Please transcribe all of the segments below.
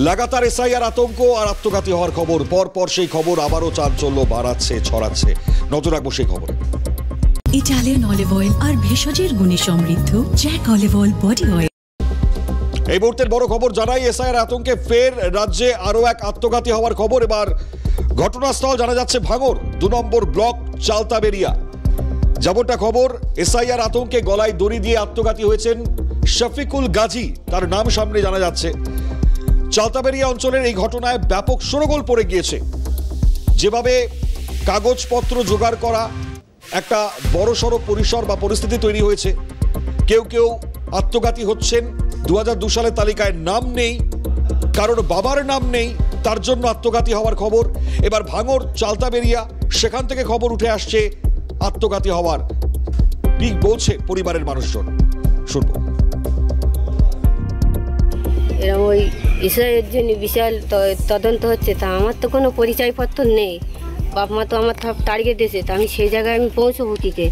লাগাতার এসআইআর আতঙ্ক আর আত্মঘাতী হওয়ার খবর, পরপর সেই খবর আবারও চাঞ্চল্য বাড়াচ্ছে, ছড়াচ্ছে। নজর রাখবো সেই খবরে। ইটালিয়ান অলিভ অয়েল আর ভেষজের গুণে সমৃদ্ধ Jack olive oil body oil. এই মুহূর্তের বড় খবর জানাই, এসআইআর আতঙ্কে ফের রাজ্যে আরো এক আত্মঘাতী হওয়ার খবর। এবার ঘটনাস্থল জানা যাচ্ছে ভাঙড় 2 নম্বর ব্লক চালতাবেরিয়া। যেমনটা খবর, এসআইআর আতঙ্কে গলায় দড়ি দিয়ে আত্মঘাতী হয়েছেন শফিকুল গাজী, তার নাম সামনে জানা যাচ্ছে। চালতাবেরিয়া অঞ্চলের এই ঘটনায় ব্যাপক শোরগোল পড়ে গিয়েছে। যেভাবে কাগজপত্র জোগাড় করা একটা বড়সড় পরিসর বা পরিস্থিতি তৈরি হয়েছে, কেউ কেউ আত্মঘাতী হচ্ছেন। 2002 সালের তালিকায় নাম নেই, কারোর বাবার নাম নেই, তার জন্য আত্মঘাতী হওয়ার খবর। এবার ভাঙড় চালতাবেরিয়া, সেখান থেকে খবর উঠে আসছে আত্মঘাতী হওয়ার। কি বলছে পরিবারের মানুষজন, শুনবো। এরকম ওই বিষয়ের জন্য বিশাল তদন্ত হচ্ছে, তা আমার তো কোনো পরিচয়পত্র নেই। বাপ মা তো আমার টার্গেট দিয়েছে, তা আমি সেই জায়গায় আমি পৌঁছবো কীকে?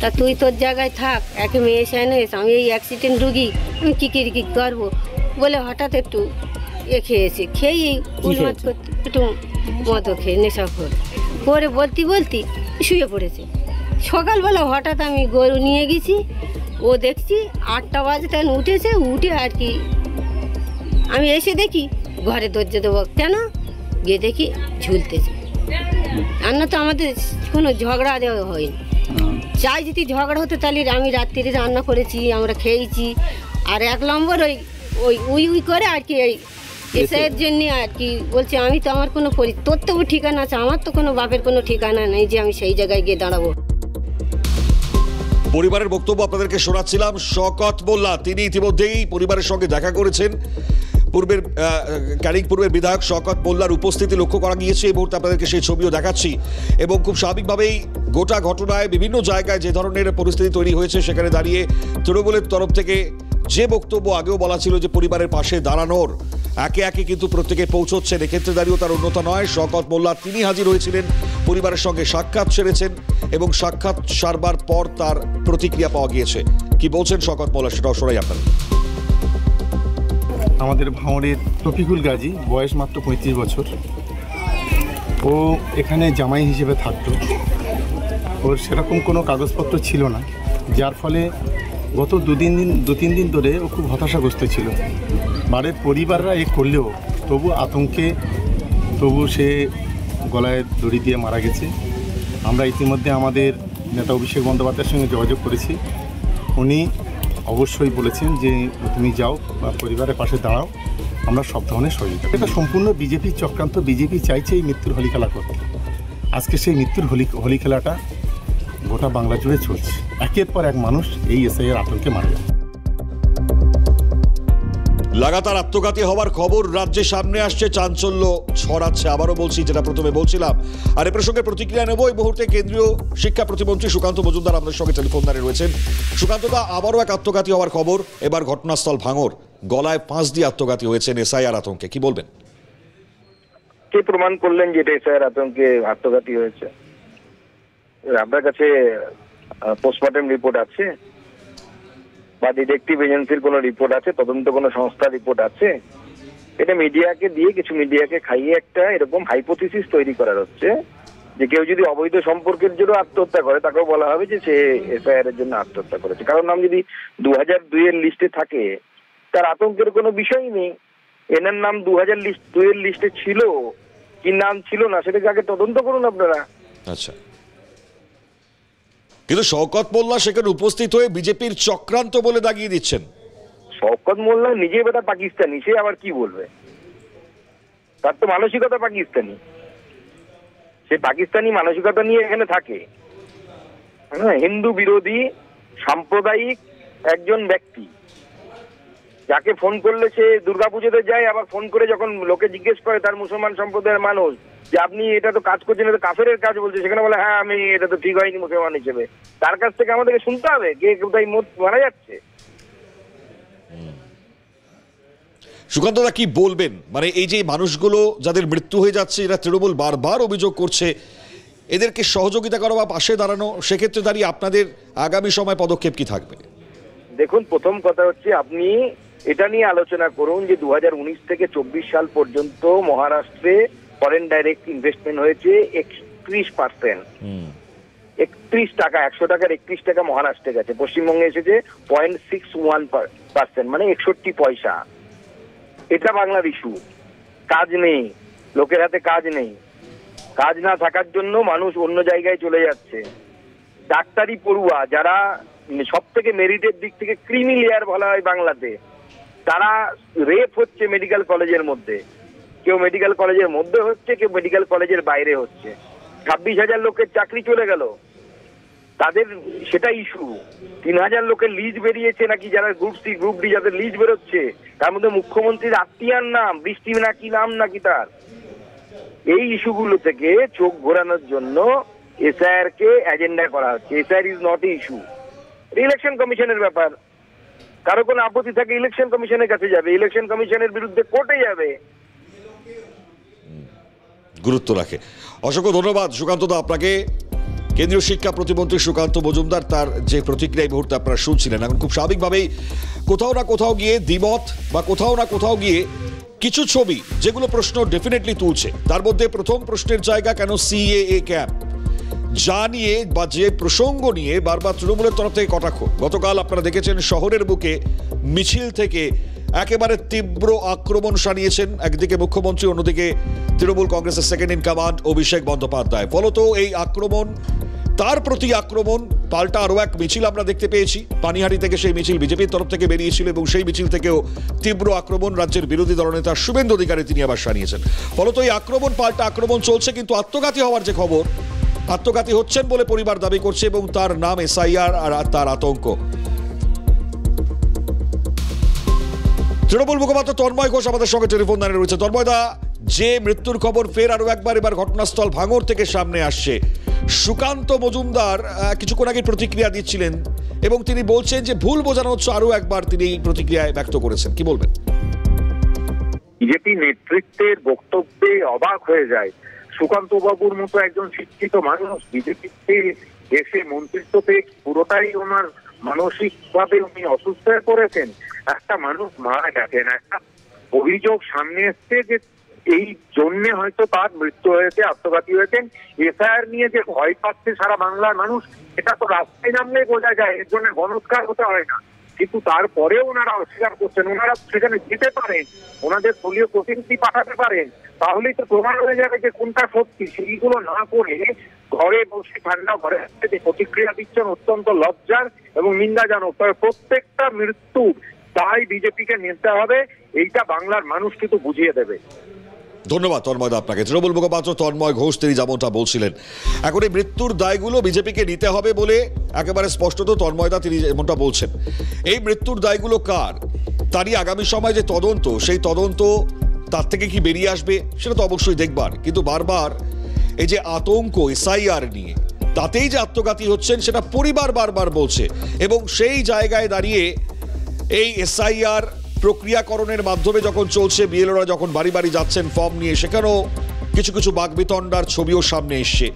তা তুই তোর জায়গায় থাক, একে মেয়ে এসে এসে আমি এই অ্যাক্সিডেন্ট রুগী, আমি কী করবো বলে হঠাৎ একটু খেয়েছি, খেয়েই উলমাত করতে একটু মতো খেয়ে নেশা করে বলতে শুয়ে পড়েছে। সকালবেলা হঠাৎ আমি গরু নিয়ে গেছি, ও দেখছি 8টা বাজে তখন উঠেছে, উঠে আর কি আমি এসে দেখি ঘরে দরজা দেবো কেন, গিয়ে দেখি ঝুলতেছে। আর না তো আমাদের কোনো ঝগড়া দেওয়া হয়নি। চাই যদি ঝগড়া হতো তাহলে আমি রাত্রিরে রান্না করেছি, আমরা খেয়েছি। আর 1 নম্বর ওই করে আর কি এই এসআইয়ের জন্য আর কি বলছে, আমি তো আমার কোনো তোর তো ঠিকানা আছে, আমার তো কোনো বাপের কোনো ঠিকানা নেই যে আমি সেই জায়গায় গিয়ে দাঁড়াবো। পরিবারের বক্তব্য আপনাদেরকে শোনাচ্ছিলাম। শওকত মোল্লা তিনি ইতিমধ্যেই পরিবারের সঙ্গে দেখা করেছেন। পূর্বের বিধায়ক শওকত মোল্লার উপস্থিতি লক্ষ্য করা গিয়েছে। এই মুহূর্তে আপনাদেরকে সেই ছবিও দেখাচ্ছি। এবং খুব স্বাভাবিকভাবেই গোটা ঘটনায় বিভিন্ন জায়গায় যে ধরনের পরিস্থিতি তৈরি হয়েছে, সেখানে দাঁড়িয়ে তৃণমূলের তরফ থেকে যে বক্তব্য আগেও বলা ছিল যে পরিবারের পাশে দাঁড়ানোর, একে একে কিন্তু প্রত্যেকে পৌঁছচ্ছেন। এক্ষেত্রে দাঁড়িয়েও তার অন্যতা নয়। শওকত মোল্লা তিনি হাজির হয়েছিলেন, পরিবারের সঙ্গে সাক্ষাৎ সেরেছেন এবং সাক্ষাৎ সারবার পর তার প্রতিক্রিয়া পাওয়া গিয়েছে। কি বলছেন শওকত মোল্লা সেটাও শোনাই আপনাদের। আমাদের ভাঙড়ের শফিকুল গাজী, বয়স মাত্র 35 বছর। ও এখানে জামাই হিসেবে থাকতো। ওর সেরকম কোনো কাগজপত্র ছিল না, যার ফলে গত 2-3 দিন ধরে ও খুব হতাশাগ্রস্ত ছিল। বাড়ির পরিবাররা করলেও তবু সে গলায় দড়ি দিয়ে মারা গেছে। আমরা ইতিমধ্যে আমাদের নেতা অভিষেক বন্দ্যোপাধ্যায়ের সঙ্গে যোগাযোগ করেছি। উনি অবশ্যই বলেছেন যে তুমি যাও বা পরিবারের পাশে দাঁড়াও, আমরা সব ধরনের সহযোগিতা। এটা সম্পূর্ণ বিজেপির চক্রান্ত। বিজেপি চাইছে এই মৃত্যুর হোলি খেলা করতে। আজকে সেই মৃত্যুর হোলি খেলাটা গোটা বাংলা জুড়ে চলছে। একের পর এক মানুষ এই এসআইআর আতঙ্কে মারা যাচ্ছে। লাগাতার আত্মঘাতী হওয়ার খবর রাজ্যে সামনে আসছে, চাঞ্চল্য ছড়াচ্ছে। আবারও বলছি যেটা প্রথমে বলছিলাম। আর এ প্রসঙ্গে প্রতিক্রিয়া নেব। এই মুহূর্তে কেন্দ্রীয় শিক্ষা প্রতিমন্ত্রী সুকান্ত মজুমদার আমাদের সঙ্গে টেলিফোন লাইনে রয়েছেন। সুকান্ত দা, আবারও এক আত্মঘাতী হওয়ার খবর। এবার ঘটনাস্থল ভাঙড়, গলায় ফাঁস দিয়ে আত্মঘাতী হয়েছেন এসআইআর আতঙ্কে। কি বলবেন? কে প্রমাণ করলেন যে এটা এসআইআর আতঙ্কে আত্মঘাতী হয়েছে? আপনার কাছে পোস্টমর্টম রিপোর্ট আছে বা ডিটেকটিভ এজেন্সির কোনো রিপোর্ট আছে, তদন্ত কোনো সংস্থার রিপোর্ট আছে? এটা মিডিয়াকে দিয়ে, কিছু মিডিয়াকে খাইয়ে একটা এরকম হাইপোথিসিস তৈরি করা হচ্ছে যে কেউ যদি অবৈধ সম্পর্কের জন্য আত্মহত্যা করে, তাকেও বলা হবে যে সে এসআইআর এর জন্য আত্মহত্যা করেছে। কারণ নাম যদি 2002 এর লিস্টে থাকে, তার আতঙ্কের কোনো বিষয় নেই। এনার নাম 2002 এর লিস্টে ছিল কি নাম ছিল না, সেটাকে আগে তদন্ত করুন আপনারা। আচ্ছা, কিন্তু শওকত মোল্লা সেখানে উপস্থিত হয়ে বিজেপির চক্রান্ত বলে দাগিয়ে দিচ্ছেন। শওকত মোল্লা নিজে বেটা পাকিস্তানি, সে আবার কি বলবে? তার তো মানসিকতা পাকিস্তানি, সে পাকিস্তানি মানসিকতা নিয়ে এখানে থাকে। হ্যাঁ, হিন্দু বিরোধী সাম্প্রদায়িক একজন ব্যক্তি, যাকে ফোন করলে সে দুর্গাপুজোতে যায়, আবার ফোন করে যখন লোকে জিজ্ঞেস করে তার মুসলমান সম্প্রদায়ের মানুষ যে আপনি এটা তো কাজ করছেন, এটা কাফেরের কাজ বলছে, সেখানে বলে হ্যাঁ আমি এটা তো ঠিক হয়নি মুসলমান হিসেবে। তার কাছ থেকে আমাদেরকে শুনতে হবে কে কোথায় মারা যাচ্ছে। সুকান্ত দা, কি বলবেন? মানে এই যে মানুষগুলো যাদের মৃত্যু হয়ে যাচ্ছে, এরা তৃণমূল বারবার অভিযোগ করছে, এদেরকে সহযোগিতা করা বা পাশে দাঁড়ানো, সেক্ষেত্রে দাঁড়িয়ে আপনাদের আগামী সময় পদক্ষেপ কি থাকবে? দেখুন, প্রথম কথা হচ্ছে আপনি এটা নিয়ে আলোচনা করুন যে 2019 থেকে 24 সাল পর্যন্ত মহারাষ্ট্রে ফরেন ডাইরেক্ট ইনভেস্টমেন্ট হয়েছে 31%। 31 টাকা, 100 টাকার 31 টাকা মহারাষ্ট্রে গেছে, পশ্চিমবঙ্গে এসেছে 0.61%, মানে 61 পয়সা। এটা বাংলার ইস্যু। কাজ নেই, লোকের হাতে কাজ নেই, কাজ না থাকার জন্য মানুষ অন্য জায়গায় চলে যাচ্ছে। ডাক্তারি পড়ুয়া যারা সব থেকে মেরিটের দিক থেকে ক্রিমি লেয়ার বলা হয় বাংলাতে, তারা রেপ হচ্ছে মেডিকেল কলেজের মধ্যে। কেউ মেডিকেল কলেজের মধ্যে হচ্ছে, কেউ মেডিকেল কলেজের বাইরে হচ্ছে। 26,000 লোকের চাকরি চলে গেল, তাদের সেটা ইস্যু। 3,000 লোকের লিজ বেরিয়েছে নাকি, যারা গ্রুপ সি গ্রুপ ডি যাদের লিজ বেরোচ্ছে, তার মধ্যে মুখ্যমন্ত্রীর আত্মীয়ার নাম, বৃষ্টি না কি নাম নাকি তার। এই ইস্যুগুলো থেকে চোখ ঘোরানোর জন্য এসআইআর কে এজেন্ডা করা হচ্ছে। SIR is not a issue, election কমিশনের ব্যাপার। কারো কোনো আপত্তি থাকে ইলেকশন কমিশনের কাছে যাবে, ইলেকশন কমিশনের বিরুদ্ধে কোর্টে যাবে। গুরুত্ব রাখে। অসংখ্য ধন্যবাদ সুকান্ত দা আপনাকে। কেন্দ্রীয় শিক্ষা প্রতিমন্ত্রী সুকান্ত মজুমদার, তার যে প্রতিক্রিয়া এই মুহূর্তে আপনারা শুনছিলেন। এখন খুব স্বাভাবিকভাবেই কোথাও না কোথাও গিয়ে দ্বিমত বা কোথাও না কোথাও গিয়ে কিছু ছবি যেগুলো প্রশ্ন ডেফিনেটলি তুলছে। তার মধ্যে প্রথম প্রশ্নের জায়গা কেন সিএএ ক্যাম্প, যা নিয়ে বা যে প্রসঙ্গ নিয়ে বারবার তৃণমূলের তরফ থেকে কটাক্ষ। গতকাল আপনারা দেখেছেন শহরের বুকে মিছিল থেকে একেবারে তীব্র আক্রমণ সানিয়েছেন একদিকে মুখ্যমন্ত্রী, অন্যদিকে তৃণমূল কংগ্রেসের second in command Abhishek Bandyopadhyay. ফলত এই আক্রমণ, তার প্রতি আক্রমণ পাল্টা আরও এক মিছিল আমরা দেখতে পেয়েছি। পানিহাটি থেকে সেই মিছিল বিজেপির তরফ থেকে বেরিয়েছিল এবং সেই মিছিল থেকেও তীব্র আক্রমণ রাজ্যের বিরোধী দলনেতা শুভেন্দু অধিকারী তিনি আবার সানিয়েছেন। ফলত এই আক্রমণ পাল্টা আক্রমণ চলছে, কিন্তু আত্মঘাতী হওয়ার যে খবর, আত্মঘাতী হচ্ছেন বলে পরিবার দাবি করছে এবং তার নাম এসআইআর আর তার আতঙ্ক। তৃণমূল মুখপাত্র তন্ময় ঘোষ আমাদের সঙ্গে টেলিফোন লাইনে রয়েছে। তন্ময় দা, যে মৃত্যুর খবর ফের আরো একবার এবার ঘটনাস্থল ভাঙড় থেকে সামনে আসছে, সুকান্ত মজুমদার কিছুক্ষণ আগে প্রতিক্রিয়া দিচ্ছিলেন এবং তিনি বলছেন যে ভুল বোঝানো হচ্ছে, আরো একবার তিনি এই প্রতিক্রিয়ায় ব্যক্ত করেছেন। কি বলবেন? বিজেপি নেতৃত্বের বক্তব্যে অবাক হয়ে যায়। সুকান্ত বাবুর মতো একজন শিক্ষিত মানুষ বিজেপিতে এসে মন্ত্রিত্ব পেয়ে পুরোটাই ওনার মানসিক ভাবে উনি অসুস্থ হয়ে পড়েছেন। একটা মানুষ মারা গেছেন, একটা অভিযোগ সামনে এসছে যে এই জন্য হয়তো তার মৃত্যু হয়েছে, আত্মঘাতী হয়েছেন। এসআইআর নিয়ে যে ভয় পাচ্ছে সারা বাংলার মানুষ, এটা তো রাস্তায় নামলে বোঝা যায়, এর জন্য গণৎকার হতে হয় না। কিন্তু তারপরেও ওনারা অস্বীকার করছেন। ওনারা সেখানে যেতে পারেন, ওনাদের দলীয় প্রতিনিধি পাঠাতে পারেন, তাহলেই তো প্রমাণ হয়ে যাবে যে কোনটা সত্যি। সেইগুলো না করে ঘরে বসে ঠান্ডা ঘরে প্রতিক্রিয়া দিচ্ছেন অত্যন্ত লজ্জার এবং নিন্দাজনক। তবে প্রত্যেকটা মৃত্যু তাই বিজেপিকে নিতে হবে, এইটা বাংলার মানুষ কিন্তু বুঝিয়ে দেবে। ধন্যবাদ তন্ময় দা আপনাকে। তৃণমূল মুখপাত্র তন্ময় ঘোষ তিনি যেমনটা বলছিলেন, এখন এই মৃত্যুর দায়গুলো বিজেপিকে নিতে হবে বলে একেবারে স্পষ্টত তন্ময় দা তিনি যেমনটা বলছেন। এই মৃত্যুর দায়গুলো কার, তারই আগামী সময় যে তদন্ত, সেই তদন্ত তার থেকে কি বেরিয়ে আসবে সেটা তো অবশ্যই দেখবার। কিন্তু বারবার এই যে আতঙ্ক এসআইআর নিয়ে, তাতেই যে আত্মঘাতী হচ্ছেন সেটা পরিবার বারবার বলছে এবং সেই জায়গায় দাঁড়িয়ে এই এসআইআর প্রক্রিয়াকরণের মাধ্যমে যখন চলছে, বিএলওরা যখন বাড়ি বাড়ি যাচ্ছেন ফর্ম নিয়ে, সেখানেও কিছু কিছু বাকবিতণ্ডার ছবিও সামনে এসছে।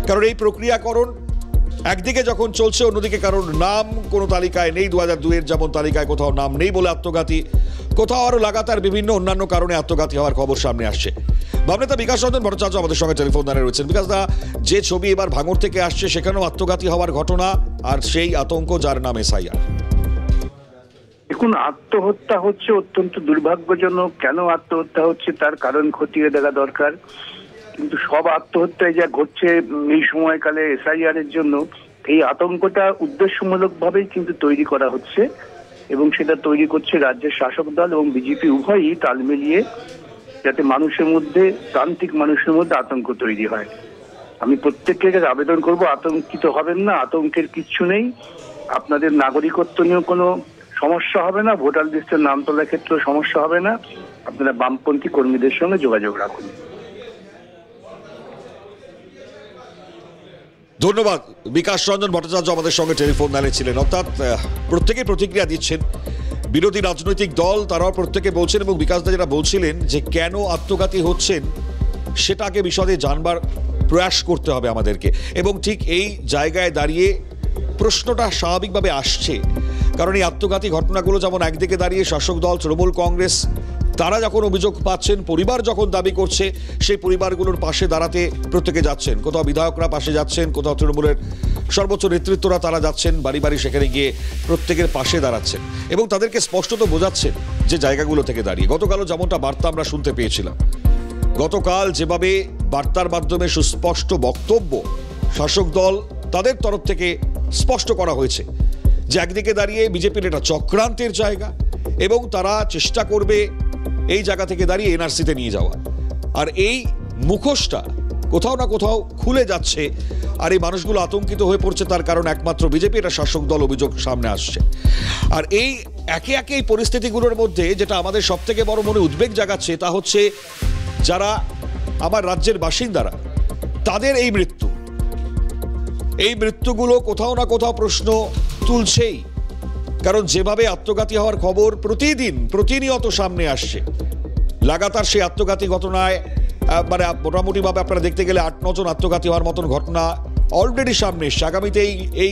কারণ এই প্রক্রিয়াকরণ একদিকে যখন চলছে, অন্যদিকে কারোর নাম কোনো তালিকায় নেই, 2002-এর যেমন তালিকায় কোথাও নাম নেই বলে আত্মঘাতী, কোথাও আরও লাগাতার বিভিন্ন অন্যান্য কারণে আত্মঘাতী হওয়ার খবর সামনে আসছে। বামনেতা বিকাশ রঞ্জন ভট্টাচার্য আমাদের সঙ্গে টেলিফোন লাইনে রয়েছেন। বিকাশ দা, যে ছবি এবার ভাঙড় থেকে আসছে সেখানেও আত্মঘাতী হওয়ার ঘটনা আর সেই আতঙ্ক যার নাম এসআইআর। দেখুন, আত্মহত্যা হচ্ছে অত্যন্ত দুর্ভাগ্যজনক। কেন আত্মহত্যা হচ্ছে তার কারণ খতিয়ে দেখা দরকার। কিন্তু সব আত্মহত্যায় যা ঘটছে এই সময়কালে এসআইআর এর জন্য, এই আতঙ্কটা উদ্দেশ্যমূলক ভাবেই কিন্তু তৈরি করা হচ্ছে এবং সেটা তৈরি করছে রাজ্যের শাসক দল এবং বিজেপি উভয়ই তাল মিলিয়ে, যাতে মানুষের মধ্যে, প্রান্তিক মানুষের মধ্যে আতঙ্ক তৈরি হয়। আমি প্রত্যেককে আবেদন করব, আতঙ্কিত হবেন না, আতঙ্কের কিচ্ছু নেই। আপনাদের নাগরিকত্ব নিয়েও কোনো সমস্যা হবে না, ভোটার লিস্টের নাম তোলার ক্ষেত্রেও সমস্যা হবে না। আপনারা বামপন্থী কর্মীদের সঙ্গে যোগাযোগ রাখুন। ধন্যবাদ। বিকাশ রঞ্জন ভট্টাচার্য আমাদের সঙ্গে টেলিফোন লাইনে ছিলেন। অর্থাৎ প্রত্যেকে প্রতিক্রিয়া দিচ্ছেন, বিরোধী রাজনৈতিক দল তারাও প্রত্যেকে বলছেন এবং বিকাশদা যেটা বলছিলেন যে কেন আত্মঘাতী হচ্ছেন সেটাকে বিশদে জানবার প্রয়াস করতে হবে আমাদেরকে। এবং ঠিক এই জায়গায় দাঁড়িয়ে প্রশ্নটা স্বাভাবিকভাবে আসছে কারণ এই আত্মঘাতী ঘটনাগুলো যেমন একদিকে দাঁড়িয়ে শাসক দল তৃণমূল কংগ্রেস তারা যখন অভিযোগ পাচ্ছেন, পরিবার যখন দাবি করছে, সেই পরিবারগুলোর পাশে দাঁড়াতে প্রত্যেকে যাচ্ছেন। কোথাও বিধায়করা পাশে যাচ্ছেন, কোথাও তৃণমূলের সর্বোচ্চ নেতৃত্বরা তারা যাচ্ছেন বাড়ি বাড়ি, সেখানে গিয়ে প্রত্যেকের পাশে দাঁড়াচ্ছেন এবং তাদেরকে স্পষ্টত বোঝাচ্ছেন যে জায়গাগুলো থেকে দাঁড়িয়ে। গতকালও যেমনটা বার্তা আমরা শুনতে পেয়েছিলাম, গতকাল যেভাবে বার্তার মাধ্যমে সুস্পষ্ট বক্তব্য শাসক দল তাদের তরফ থেকে স্পষ্ট করা হয়েছে যে একদিকে দাঁড়িয়ে বিজেপির এটা চক্রান্তের জায়গা এবং তারা চেষ্টা করবে এই জায়গা থেকে দাঁড়িয়ে এনআরসিতে নিয়ে যাওয়া। আর এই মুখোশটা কোথাও না কোথাও খুলে যাচ্ছে আর এই মানুষগুলো আতঙ্কিত হয়ে পড়ছে, তার কারণ একমাত্র বিজেপি, এটা শাসক দল অভিযোগ সামনে আসছে। আর এই একে একে এই পরিস্থিতিগুলোর মধ্যে যেটা আমাদের সব থেকে বড় মনে উদ্বেগ জাগাচ্ছে তা হচ্ছে যারা আমার রাজ্যের বাসিন্দারা, তাদের এই মৃত্যুগুলো কোথাও না কোথাও প্রশ্ন তুলছেই। কারণ যেভাবে আত্মঘাতী হওয়ার খবর প্রতিনিয়ত সামনে আসছে, লাগাতার সেই আত্মঘাতী ঘটনায় মানে মোটামুটিভাবে আপনারা দেখতে গেলে 8-9 জন আত্মঘাতী হওয়ার মতন ঘটনা অলরেডি সামনে এসছে। আগামীতে এই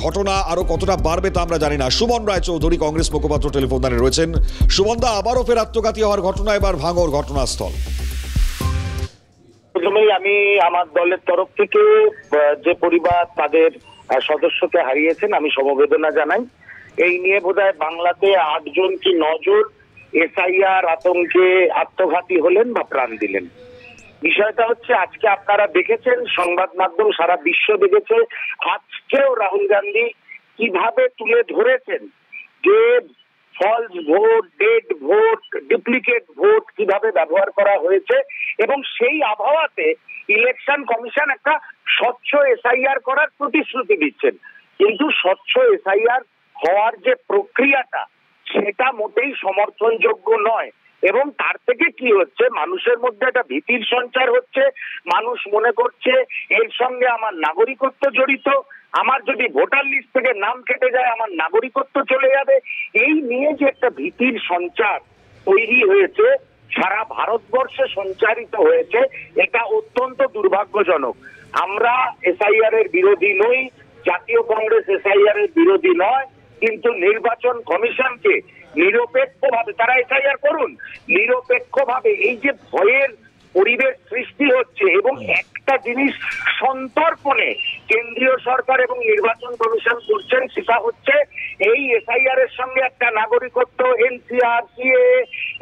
ঘটনা আরো কতটা বাড়বে তা আমরা জানি না। সুমন রায়চৌধুরী কংগ্রেস মুখপাত্র টেলিফোন লাইনে রয়েছেন। সুমনদা, আবারও ফের আত্মঘাতী হওয়ার ঘটনা, এবার ভাঙড় ঘটনাস্থল। প্রথমেই আমি আমার দলের তরফ থেকে যে পরিবার তাদের সদস্যকে হারিয়েছেন আমি সমবেদনা জানাই। এই নিয়ে বোধহয় বাংলাতে 8 জন কি 9 জন এসআইআর আতঙ্কে আত্মঘাতী হলেন বা প্রাণ দিলেন। বিষয়টা হচ্ছে আজকে আপনারা দেখেছেন, সংবাদ মাধ্যম সারা বিশ্ব দেখেছে, আজকেও রাহুল গান্ধী কিভাবে তুলে ধরেছেন যে false vote, dead vote, duplicate vote কিভাবে ব্যবহার করা হয়েছে এবং সেই আবহাওয়াতে ইলেকশন কমিশন একটা স্বচ্ছ এসআইআর করার প্রতিশ্রুতি দিচ্ছেন। কিন্তু স্বচ্ছ এসআইআর হওয়ার যে প্রক্রিয়াটা সেটা মোটেই সমর্থনযোগ্য নয় এবং তার থেকে কি হচ্ছে, মানুষের মধ্যে একটা ভীতির সঞ্চার হচ্ছে। মানুষ মনে করছে এর সঙ্গে আমার নাগরিকত্ব জড়িত, আমার যদি ভোটার লিস্ট থেকে নাম কেটে যায় আমার নাগরিকত্ব চলে যাবে। এই নিয়ে যে একটা ভীতির সঞ্চার তৈরি হয়েছে, সারা ভারতবর্ষে সঞ্চারিত হয়েছে, এটা অত্যন্ত দুর্ভাগ্যজনক। আমরা এসআইআর এর বিরোধী নই, জাতীয় কংগ্রেস এসআইআর এর বিরোধী নয়, কিন্তু নির্বাচন কমিশনকে নিরপেক্ষভাবে তারা এসআইআর করুন, নিরপেক্ষভাবে এই যে ভয়ের পরিবেশ সৃষ্টি হচ্ছে এবং একটা জিনিস সন্তর্পণে কেন্দ্রীয় সরকার এবং নির্বাচন কমিশন করছেন, সেটা হচ্ছে এই এসআইআর এর সঙ্গে একটা নাগরিকত্ব, এনসিআর, সিএ,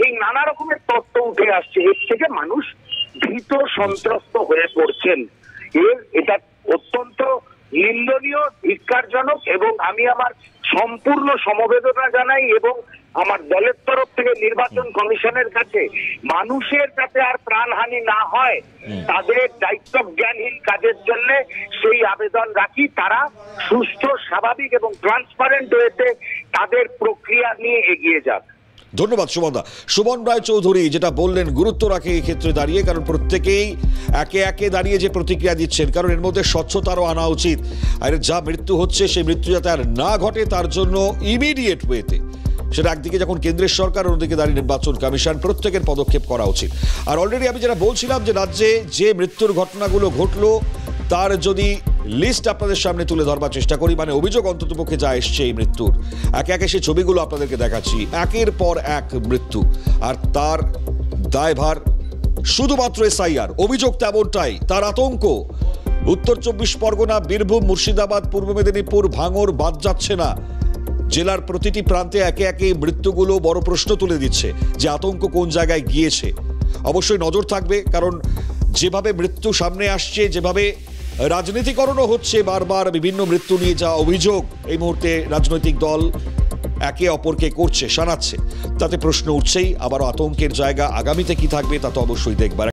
এই নানা রকমের তথ্য উঠে আসছে। এর থেকে মানুষ ভীত সন্ত্রস্ত হয়ে পড়ছেন। এটা অত্যন্ত নিন্দনীয়, ধিক্কারজনক এবং আমি আমার সম্পূর্ণ সমবেদনা জানাই এবং আমার দলের তরফ থেকে নির্বাচন কমিশনের কাছে মানুষের যাতে আর প্রাণহানি না হয় তাদের দায়িত্ব জ্ঞানহীন কাজের জন্য সেই আবেদন রাখি, তারা সুস্থ, স্বাভাবিক এবং ট্রান্সপারেন্ট ওয়েতে তাদের প্রক্রিয়া নিয়ে এগিয়ে যাক। ধন্যবাদ সুমনদা। সুমন রায়চৌধুরী যেটা বললেন গুরুত্ব রাখে এই ক্ষেত্রে দাঁড়িয়ে, কারণ প্রত্যেকেই একে একে দাঁড়িয়ে যে প্রতিক্রিয়া দিচ্ছেন, কারণ এর মধ্যে স্বচ্ছতারও আনা উচিত। আর যা মৃত্যু হচ্ছে সেই মৃত্যু যাতে আর না ঘটে তার জন্য ইমিডিয়েট ওয়েতে, সেটা একদিকে যখন কেন্দ্রের সরকার, অন্যদিকে দাঁড়িয়ে নির্বাচন কমিশন, প্রত্যেকের পদক্ষেপ করা উচিত। আর অলরেডি আমি যেটা বলছিলাম যে রাজ্যে যে মৃত্যুর ঘটনাগুলো ঘটলো তার যদি লিস্ট আপনাদের সামনে তুলে ধরবার চেষ্টা করি, মানে অভিযোগ অন্ততপক্ষে যা এসছে এই মৃত্যুর, একে একে সেই ছবিগুলো আপনাদেরকে দেখাচ্ছি, একের পর এক মৃত্যু। আর তার দায়ভার শুধুমাত্র এসআইআর, অভিযোগ তেমনটাই, তার আতঙ্ক উত্তর 24 পরগনা, বীরভূম, মুর্শিদাবাদ, পূর্ব মেদিনীপুর, ভাঙড় বাদ যাচ্ছে না। জেলার প্রতিটি প্রান্তে একে একে মৃত্যুগুলো বড় প্রশ্ন তুলে দিচ্ছে যে আতঙ্ক কোন জায়গায় গিয়েছে। অবশ্যই নজর থাকবে, কারণ যেভাবে মৃত্যু সামনে আসছে, যেভাবে রাজনীতিকরণও হচ্ছে বারবার বিভিন্ন মৃত্যু নিয়ে, যা অভিযোগ এই মুহূর্তে রাজনৈতিক দল একে অপরকে করছে, শানাচ্ছে, তাতে প্রশ্ন উঠছেই। আবারও আতঙ্কের জায়গা আগামীতে কি থাকবে তা তো অবশ্যই দেখবার।